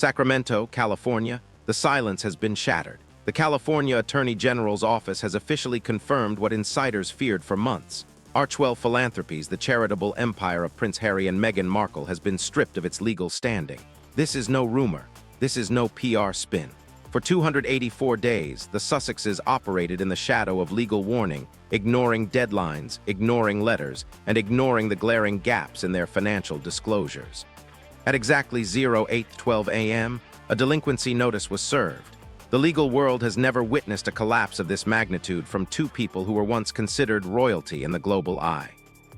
Sacramento, California, the silence has been shattered. The California Attorney General's office has officially confirmed what insiders feared for months. Archwell Philanthropies, the charitable empire of Prince Harry and Meghan Markle, has been stripped of its legal standing. This is no rumor. This is no PR spin. For 284 days, the Sussexes operated in the shadow of legal warning, ignoring deadlines, ignoring letters, and ignoring the glaring gaps in their financial disclosures. At exactly 08:12 a.m., a delinquency notice was served. The legal world has never witnessed a collapse of this magnitude from two people who were once considered royalty in the global eye.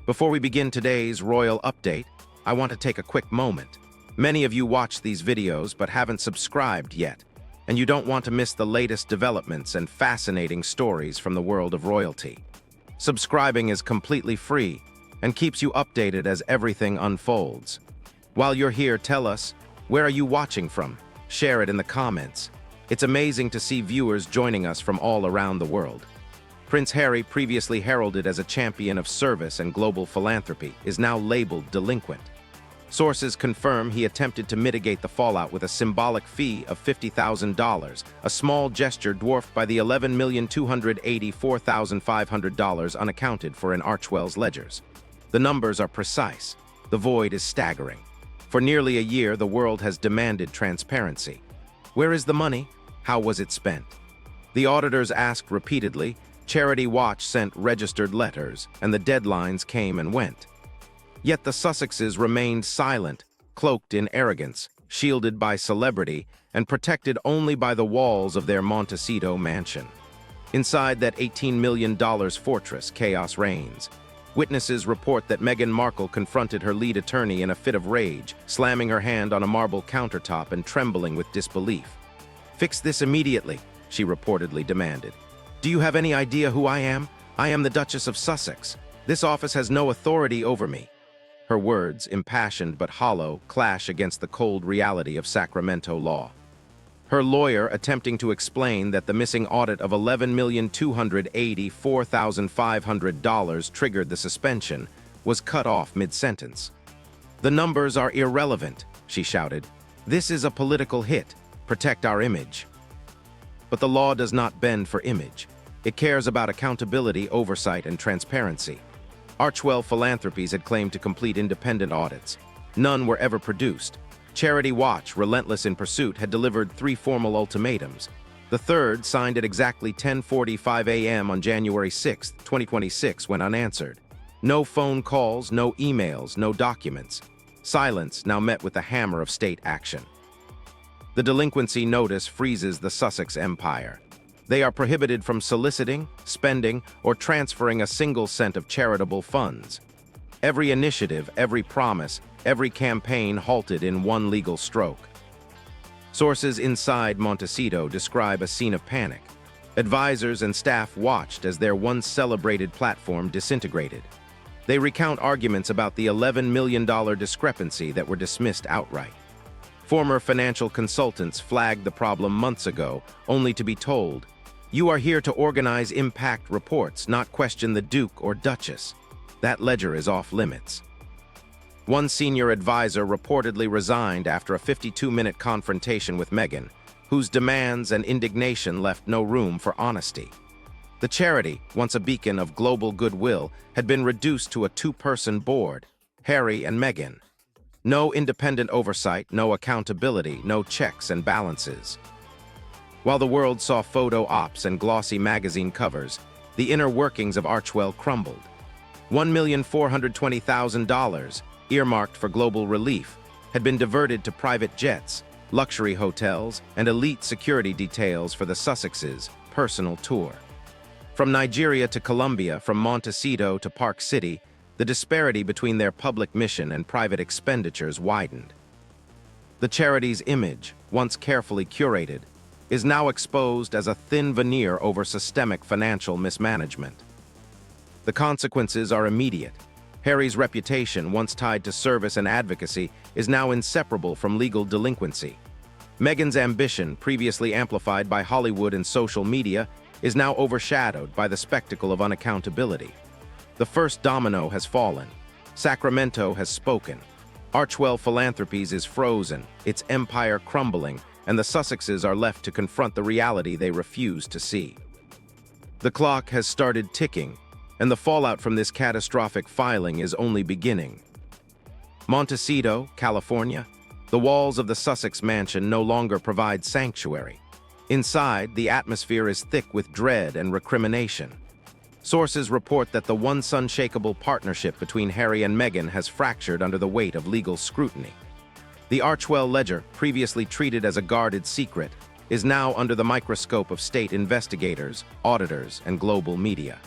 Before we begin today's royal update, I want to take a quick moment. Many of you watch these videos but haven't subscribed yet, and you don't want to miss the latest developments and fascinating stories from the world of royalty. Subscribing is completely free and keeps you updated as everything unfolds. While you're here, tell us, where are you watching from? Share it in the comments. It's amazing to see viewers joining us from all around the world. Prince Harry, previously heralded as a champion of service and global philanthropy, is now labeled delinquent. Sources confirm he attempted to mitigate the fallout with a symbolic fee of $50,000, a small gesture dwarfed by the $11,284,500 unaccounted for in Archwell's ledgers. The numbers are precise. The void is staggering. For nearly a year, the world has demanded transparency. Where is the money? How was it spent? The auditors asked repeatedly, Charity Watch sent registered letters, and the deadlines came and went. Yet the Sussexes remained silent, cloaked in arrogance, shielded by celebrity, and protected only by the walls of their Montecito mansion. Inside that $18 million fortress, chaos reigns. Witnesses report that Meghan Markle confronted her lead attorney in a fit of rage, slamming her hand on a marble countertop and trembling with disbelief. "Fix this immediately," she reportedly demanded. "Do you have any idea who I am? I am the Duchess of Sussex. This office has no authority over me." Her words, impassioned but hollow, clash against the cold reality of Sacramento law. Her lawyer, attempting to explain that the missing audit of $11,284,500 triggered the suspension, was cut off mid-sentence. "The numbers are irrelevant," she shouted. "This is a political hit. Protect our image." But the law does not bend for image. It cares about accountability, oversight, and transparency. Archwell Philanthropies had claimed to complete independent audits. None were ever produced. Charity Watch, relentless in pursuit, had delivered 3 formal ultimatums. The third, signed at exactly 10:45 a.m. on January 6, 2026, went unanswered. No phone calls, no emails, no documents. Silence now met with the hammer of state action. The delinquency notice freezes the Sussex Empire. They are prohibited from soliciting, spending, or transferring a single cent of charitable funds. Every initiative, every promise, every campaign halted in one legal stroke. Sources inside Montecito describe a scene of panic. Advisors and staff watched as their once celebrated platform disintegrated. They recount arguments about the $11 million discrepancy that were dismissed outright. Former financial consultants flagged the problem months ago, only to be told, "You are here to organize impact reports, not question the Duke or Duchess. That ledger is off limits." One senior advisor reportedly resigned after a 52-minute confrontation with Meghan, whose demands and indignation left no room for honesty. The charity, once a beacon of global goodwill, had been reduced to a 2-person board, Harry and Meghan. No independent oversight, no accountability, no checks and balances. While the world saw photo ops and glossy magazine covers, the inner workings of Archwell crumbled. $1,420,000, earmarked for global relief, had been diverted to private jets, luxury hotels, and elite security details for the Sussexes' personal tour. From Nigeria to Colombia, from Montecito to Park City, the disparity between their public mission and private expenditures widened. The charity's image, once carefully curated, is now exposed as a thin veneer over systemic financial mismanagement. The consequences are immediate. Harry's reputation, once tied to service and advocacy, is now inseparable from legal delinquency. Meghan's ambition, previously amplified by Hollywood and social media, is now overshadowed by the spectacle of unaccountability. The first domino has fallen. Sacramento has spoken. Archwell Philanthropies is frozen, its empire crumbling, and the Sussexes are left to confront the reality they refuse to see. The clock has started ticking, and the fallout from this catastrophic filing is only beginning. Montecito, California. The walls of the Sussex mansion no longer provide sanctuary. Inside, the atmosphere is thick with dread and recrimination. Sources report that the once unshakable partnership between Harry and Meghan has fractured under the weight of legal scrutiny. The Archwell ledger, previously treated as a guarded secret, is now under the microscope of state investigators, auditors, and global media.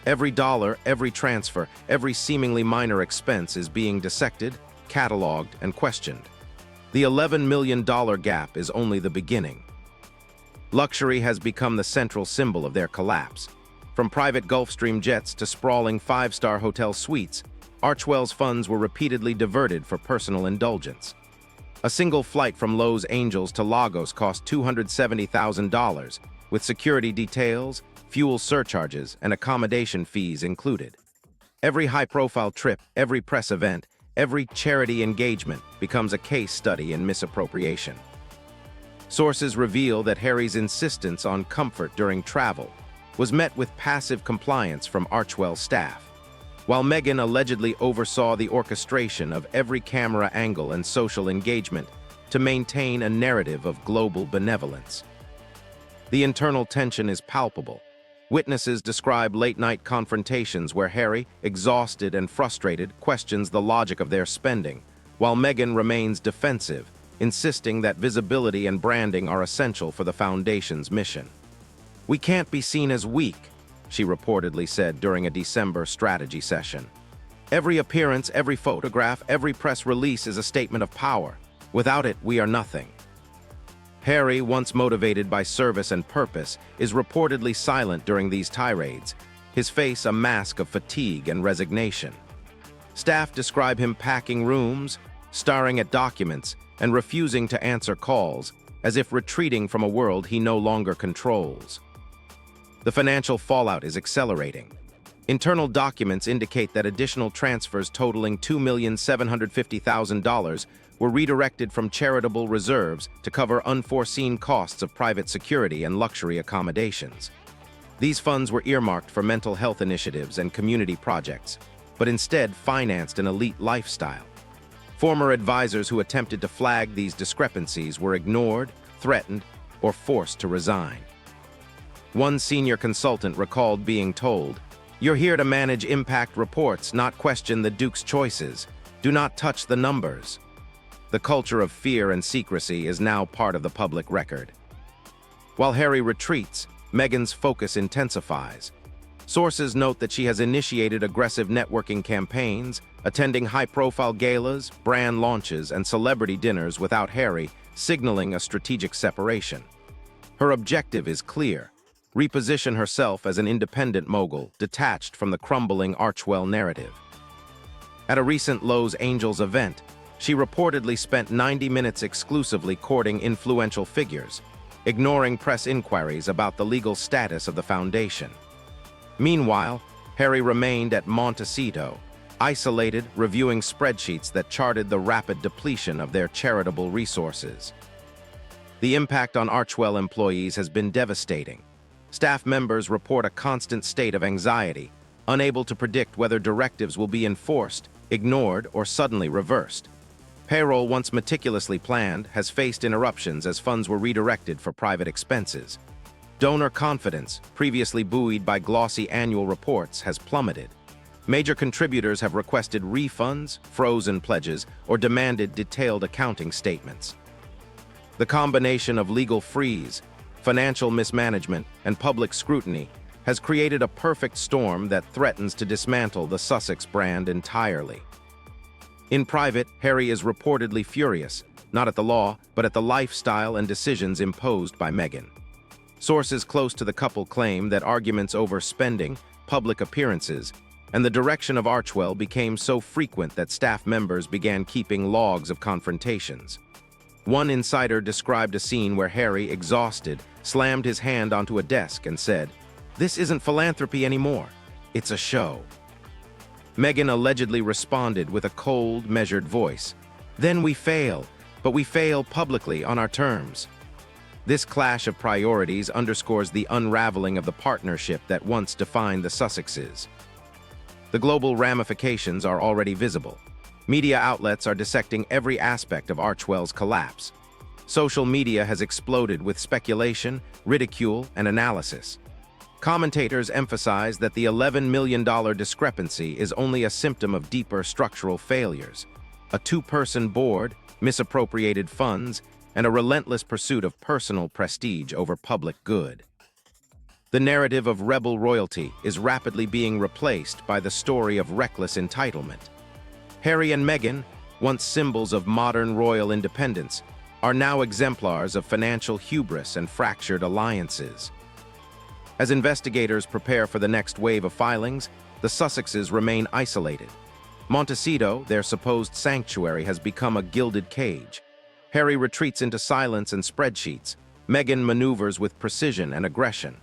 Every dollar, every transfer, every seemingly minor expense is being dissected, cataloged, and questioned. The $11 million gap is only the beginning. Luxury has become the central symbol of their collapse. From private Gulfstream jets to sprawling five-star hotel suites, Archwell's funds were repeatedly diverted for personal indulgence. A single flight from Los Angeles to Lagos cost $270,000, with security details, fuel surcharges, and accommodation fees included. Every high-profile trip, every press event, every charity engagement becomes a case study in misappropriation. Sources reveal that Harry's insistence on comfort during travel was met with passive compliance from Archwell staff, while Meghan allegedly oversaw the orchestration of every camera angle and social engagement to maintain a narrative of global benevolence. The internal tension is palpable. Witnesses describe late-night confrontations where Harry, exhausted and frustrated, questions the logic of their spending, while Meghan remains defensive, insisting that visibility and branding are essential for the Foundation's mission. "We can't be seen as weak," she reportedly said during a December strategy session. "Every appearance, every photograph, every press release is a statement of power. Without it, we are nothing." Harry, once motivated by service and purpose, is reportedly silent during these tirades, his face a mask of fatigue and resignation. Staff describe him packing rooms, staring at documents, and refusing to answer calls, as if retreating from a world he no longer controls. The financial fallout is accelerating. Internal documents indicate that additional transfers totaling $2,750,000 were redirected from charitable reserves to cover unforeseen costs of private security and luxury accommodations. These funds were earmarked for mental health initiatives and community projects, but instead financed an elite lifestyle. Former advisors who attempted to flag these discrepancies were ignored, threatened, or forced to resign. One senior consultant recalled being told, "You're here to manage impact reports, not question the Duke's choices. Do not touch the numbers." The culture of fear and secrecy is now part of the public record. While Harry retreats, Meghan's focus intensifies. Sources note that she has initiated aggressive networking campaigns, attending high-profile galas, brand launches, and celebrity dinners without Harry, signaling a strategic separation. Her objective is clear: reposition herself as an independent mogul, detached from the crumbling Archwell narrative. At a recent Los Angeles event, she reportedly spent 90 minutes exclusively courting influential figures, ignoring press inquiries about the legal status of the foundation. Meanwhile, Harry remained at Montecito, isolated, reviewing spreadsheets that charted the rapid depletion of their charitable resources. The impact on Archwell employees has been devastating. Staff members report a constant state of anxiety, unable to predict whether directives will be enforced, ignored, or suddenly reversed. Payroll, once meticulously planned, has faced interruptions as funds were redirected for private expenses. Donor confidence, previously buoyed by glossy annual reports, has plummeted. Major contributors have requested refunds, frozen pledges, or demanded detailed accounting statements. The combination of legal freeze, financial mismanagement, and public scrutiny has created a perfect storm that threatens to dismantle the Sussex brand entirely. In private, Harry is reportedly furious, not at the law, but at the lifestyle and decisions imposed by Meghan. Sources close to the couple claim that arguments over spending, public appearances, and the direction of Archwell became so frequent that staff members began keeping logs of confrontations. One insider described a scene where Harry, exhausted, slammed his hand onto a desk and said, "This isn't philanthropy anymore. It's a show." Meghan allegedly responded with a cold, measured voice. Then we fail, but we fail publicly on our terms. This clash of priorities underscores the unraveling of the partnership that once defined the Sussexes. The global ramifications are already visible. Media outlets are dissecting every aspect of Archwell's collapse. Social media has exploded with speculation, ridicule, and analysis. Commentators emphasize that the $11 million discrepancy is only a symptom of deeper structural failures. A two-person board, misappropriated funds, and a relentless pursuit of personal prestige over public good. The narrative of rebel royalty is rapidly being replaced by the story of reckless entitlement. Harry and Meghan, once symbols of modern royal independence, are now exemplars of financial hubris and fractured alliances. As investigators prepare for the next wave of filings, the Sussexes remain isolated. Montecito, their supposed sanctuary, has become a gilded cage. Harry retreats into silence and spreadsheets. Meghan maneuvers with precision and aggression.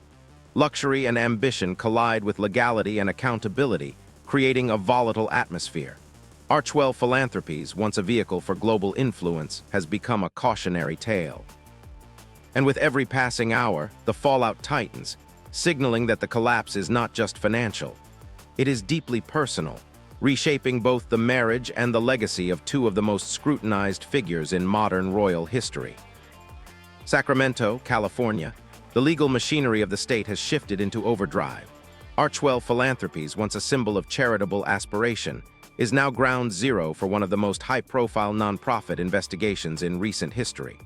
Luxury and ambition collide with legality and accountability, creating a volatile atmosphere. Archwell Philanthropies, once a vehicle for global influence, has become a cautionary tale. And with every passing hour, the fallout tightens, signaling that the collapse is not just financial. It is deeply personal, reshaping both the marriage and the legacy of two of the most scrutinized figures in modern royal history. Sacramento, California, the legal machinery of the state has shifted into overdrive. Archwell Philanthropies, once a symbol of charitable aspiration, is now ground zero for one of the most high-profile nonprofit investigations in recent history.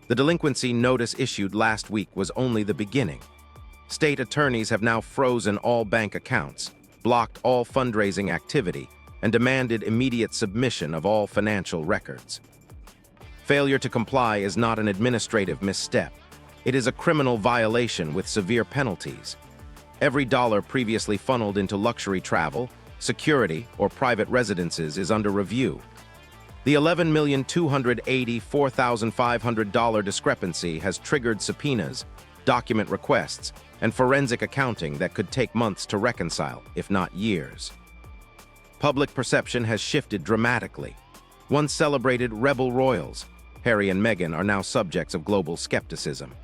The delinquency notice issued last week was only the beginning. State attorneys have now frozen all bank accounts, blocked all fundraising activity, and demanded immediate submission of all financial records. Failure to comply is not an administrative misstep. It is a criminal violation with severe penalties. Every dollar previously funneled into luxury travel, security, or private residences is under review. The $11,284,500 discrepancy has triggered subpoenas, document requests, and forensic accounting that could take months to reconcile, if not years. Public perception has shifted dramatically. Once celebrated rebel royals, Harry and Meghan, are now subjects of global skepticism.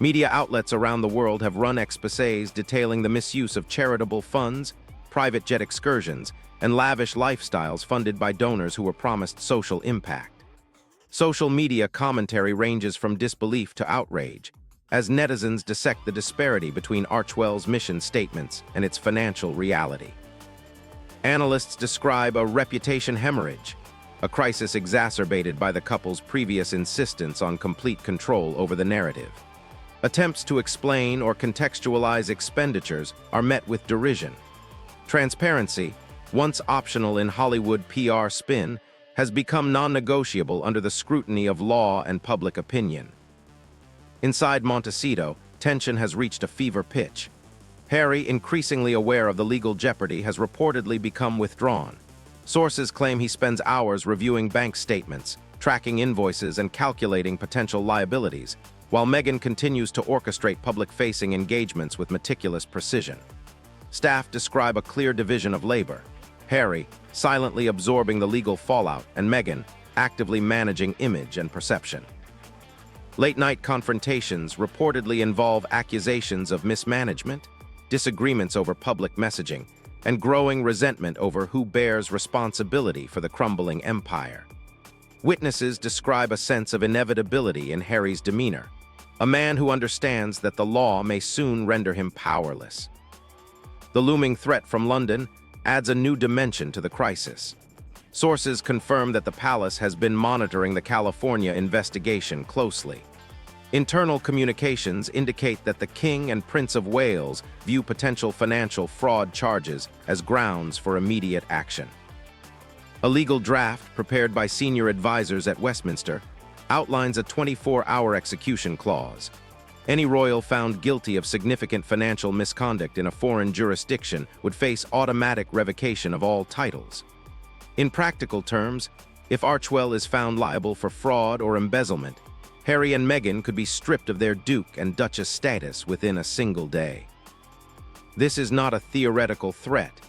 Media outlets around the world have run exposés detailing the misuse of charitable funds, private jet excursions, and lavish lifestyles funded by donors who were promised social impact. Social media commentary ranges from disbelief to outrage, as netizens dissect the disparity between Archwell's mission statements and its financial reality. Analysts describe a reputation hemorrhage, a crisis exacerbated by the couple's previous insistence on complete control over the narrative. Attempts to explain or contextualize expenditures are met with derision. Transparency, once optional in Hollywood PR spin, has become non-negotiable under the scrutiny of law and public opinion. Inside Montecito, tension has reached a fever pitch. Harry, increasingly aware of the legal jeopardy, has reportedly become withdrawn. Sources claim he spends hours reviewing bank statements, tracking invoices, and calculating potential liabilities, while Meghan continues to orchestrate public-facing engagements with meticulous precision. Staff describe a clear division of labor. Harry, silently absorbing the legal fallout, and Meghan, actively managing image and perception. Late-night confrontations reportedly involve accusations of mismanagement, disagreements over public messaging, and growing resentment over who bears responsibility for the crumbling empire. Witnesses describe a sense of inevitability in Harry's demeanor, a man who understands that the law may soon render him powerless. The looming threat from London adds a new dimension to the crisis. Sources confirm that the palace has been monitoring the California investigation closely. Internal communications indicate that the King and Prince of Wales view potential financial fraud charges as grounds for immediate action. A legal draft prepared by senior advisors at Westminster outlines a 24-hour execution clause. Any royal found guilty of significant financial misconduct in a foreign jurisdiction would face automatic revocation of all titles. In practical terms, if Archwell is found liable for fraud or embezzlement, Harry and Meghan could be stripped of their Duke and Duchess status within a single day. This is not a theoretical threat.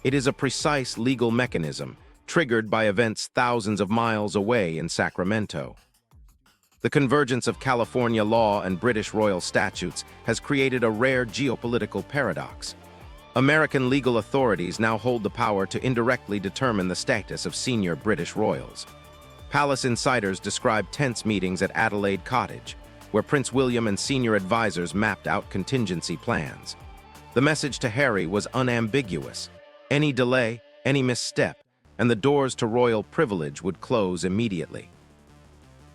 It is a precise legal mechanism triggered by events thousands of miles away in Sacramento. The convergence of California law and British royal statutes has created a rare geopolitical paradox. American legal authorities now hold the power to indirectly determine the status of senior British royals. Palace insiders describe tense meetings at Adelaide Cottage, where Prince William and senior advisors mapped out contingency plans. The message to Harry was unambiguous. Any delay, any misstep, and the doors to royal privilege would close immediately.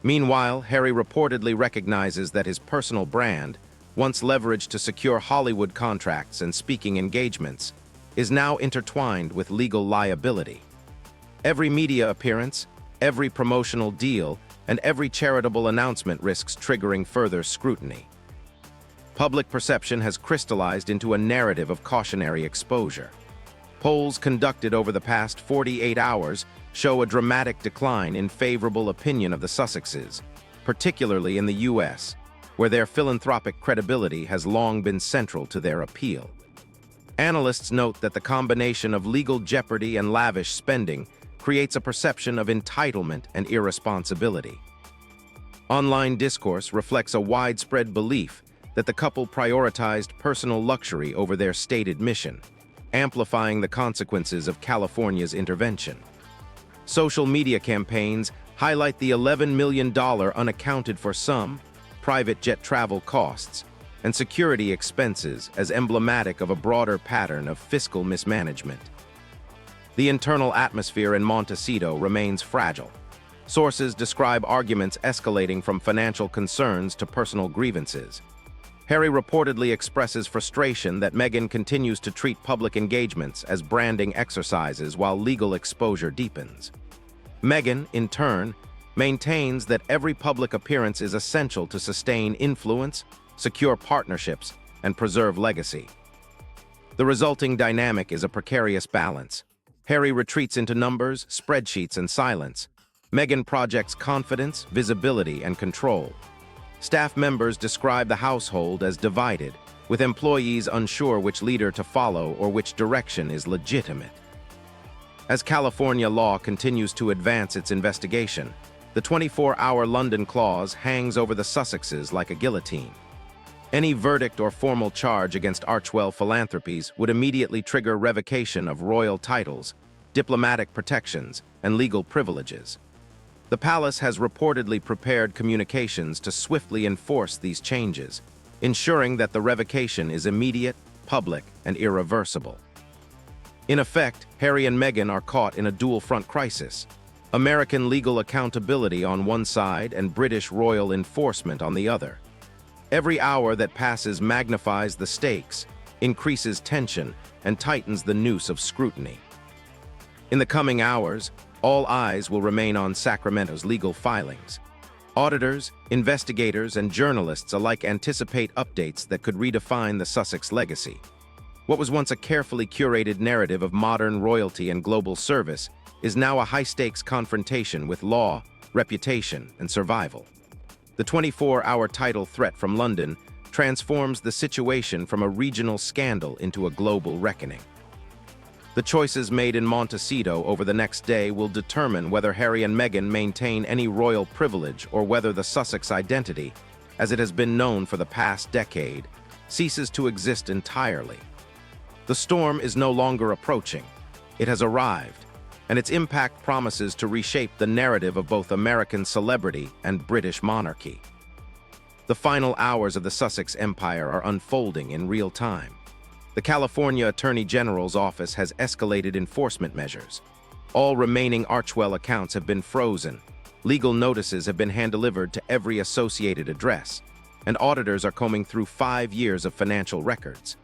Meanwhile, Harry reportedly recognizes that his personal brand, once leveraged to secure Hollywood contracts and speaking engagements, is now intertwined with legal liability. Every media appearance, every promotional deal, and every charitable announcement risks triggering further scrutiny. Public perception has crystallized into a narrative of cautionary exposure. Polls conducted over the past 48 hours show a dramatic decline in favorable opinion of the Sussexes, particularly in the U.S., where their philanthropic credibility has long been central to their appeal. Analysts note that the combination of legal jeopardy and lavish spending creates a perception of entitlement and irresponsibility. Online discourse reflects a widespread belief that the couple prioritized personal luxury over their stated mission, amplifying the consequences of California's intervention. Social media campaigns highlight the $11 million unaccounted for sum, private jet travel costs, and security expenses as emblematic of a broader pattern of fiscal mismanagement. The internal atmosphere in Montecito remains fragile. Sources describe arguments escalating from financial concerns to personal grievances. Harry reportedly expresses frustration that Meghan continues to treat public engagements as branding exercises while legal exposure deepens. Meghan, in turn, maintains that every public appearance is essential to sustain influence, secure partnerships, and preserve legacy. The resulting dynamic is a precarious balance. Harry retreats into numbers, spreadsheets, and silence. Meghan projects confidence, visibility, and control. Staff members describe the household as divided, with employees unsure which leader to follow or which direction is legitimate. As California law continues to advance its investigation, the 24-hour London clause hangs over the Sussexes like a guillotine. Any verdict or formal charge against Archwell Philanthropies would immediately trigger revocation of royal titles, diplomatic protections, and legal privileges. The palace has reportedly prepared communications to swiftly enforce these changes, ensuring that the revocation is immediate, public, and irreversible. In effect, Harry and Meghan are caught in a dual-front crisis: American legal accountability on one side and British royal enforcement on the other. Every hour that passes magnifies the stakes, increases tension, and tightens the noose of scrutiny. In the coming hours, all eyes will remain on Sacramento's legal filings. Auditors, investigators, and journalists alike anticipate updates that could redefine the Sussex legacy. What was once a carefully curated narrative of modern royalty and global service is now a high-stakes confrontation with law, reputation, and survival. The 24-hour title threat from London transforms the situation from a regional scandal into a global reckoning. The choices made in Montecito over the next day will determine whether Harry and Meghan maintain any royal privilege or whether the Sussex identity, as it has been known for the past decade, ceases to exist entirely. The storm is no longer approaching. It has arrived, and its impact promises to reshape the narrative of both American celebrity and British monarchy. The final hours of the Sussex Empire are unfolding in real time. The California Attorney General's office has escalated enforcement measures. All remaining Archwell accounts have been frozen, legal notices have been hand-delivered to every associated address, and auditors are combing through 5 years of financial records.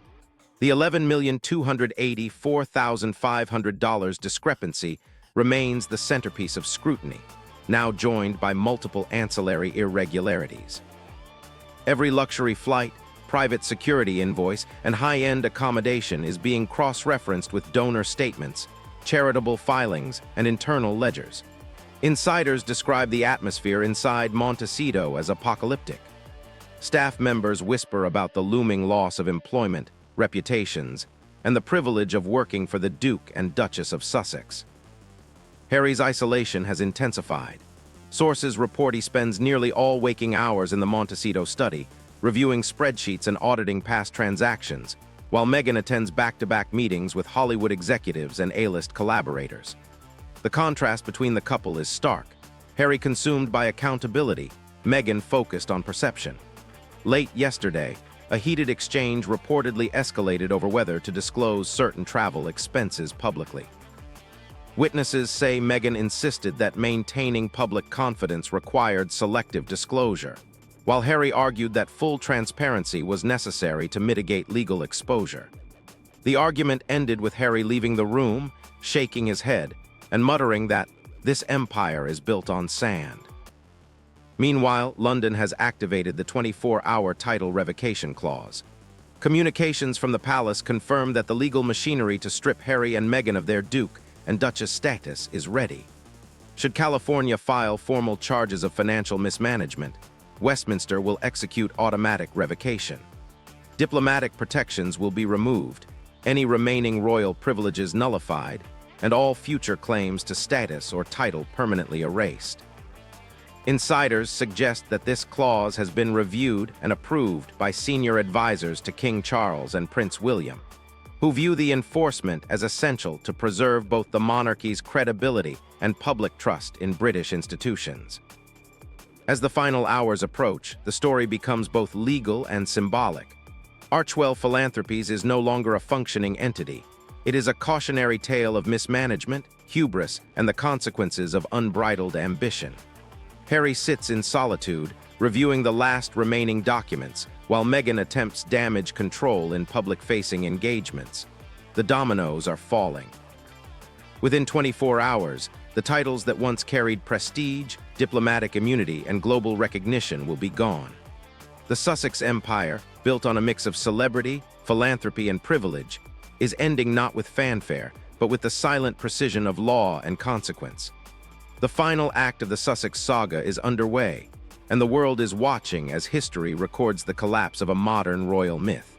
The $11,284,500 discrepancy remains the centerpiece of scrutiny, now joined by multiple ancillary irregularities. Every luxury flight, private security invoice, and high-end accommodation is being cross-referenced with donor statements, charitable filings, and internal ledgers. Insiders describe the atmosphere inside Montecito as apocalyptic. Staff members whisper about the looming loss of employment, reputations, and the privilege of working for the Duke and Duchess of Sussex. Harry's isolation has intensified. Sources report he spends nearly all waking hours in the Montecito study, reviewing spreadsheets and auditing past transactions, while Meghan attends back-to-back meetings with Hollywood executives and A-list collaborators. The contrast between the couple is stark. Harry consumed by accountability, Meghan focused on perception. Late yesterday, a heated exchange reportedly escalated over whether to disclose certain travel expenses publicly. Witnesses say Meghan insisted that maintaining public confidence required selective disclosure, while Harry argued that full transparency was necessary to mitigate legal exposure. The argument ended with Harry leaving the room, shaking his head, and muttering that this empire is built on sand. Meanwhile, London has activated the 24-hour title revocation clause. Communications from the palace confirm that the legal machinery to strip Harry and Meghan of their Duke and Duchess status is ready. Should California file formal charges of financial mismanagement, Westminster will execute automatic revocation. Diplomatic protections will be removed, any remaining royal privileges nullified, and all future claims to status or title permanently erased. Insiders suggest that this clause has been reviewed and approved by senior advisors to King Charles and Prince William, who view the enforcement as essential to preserve both the monarchy's credibility and public trust in British institutions. As the final hours approach, the story becomes both legal and symbolic. Archwell Philanthropies is no longer a functioning entity. It is a cautionary tale of mismanagement, hubris, and the consequences of unbridled ambition. Harry sits in solitude, reviewing the last remaining documents, while Meghan attempts damage control in public-facing engagements. The dominoes are falling. Within 24 hours, the titles that once carried prestige, diplomatic immunity, and global recognition will be gone. The Sussex Empire, built on a mix of celebrity, philanthropy, and privilege, is ending not with fanfare, but with the silent precision of law and consequence. The final act of the Sussex saga is underway, and the world is watching as history records the collapse of a modern royal myth.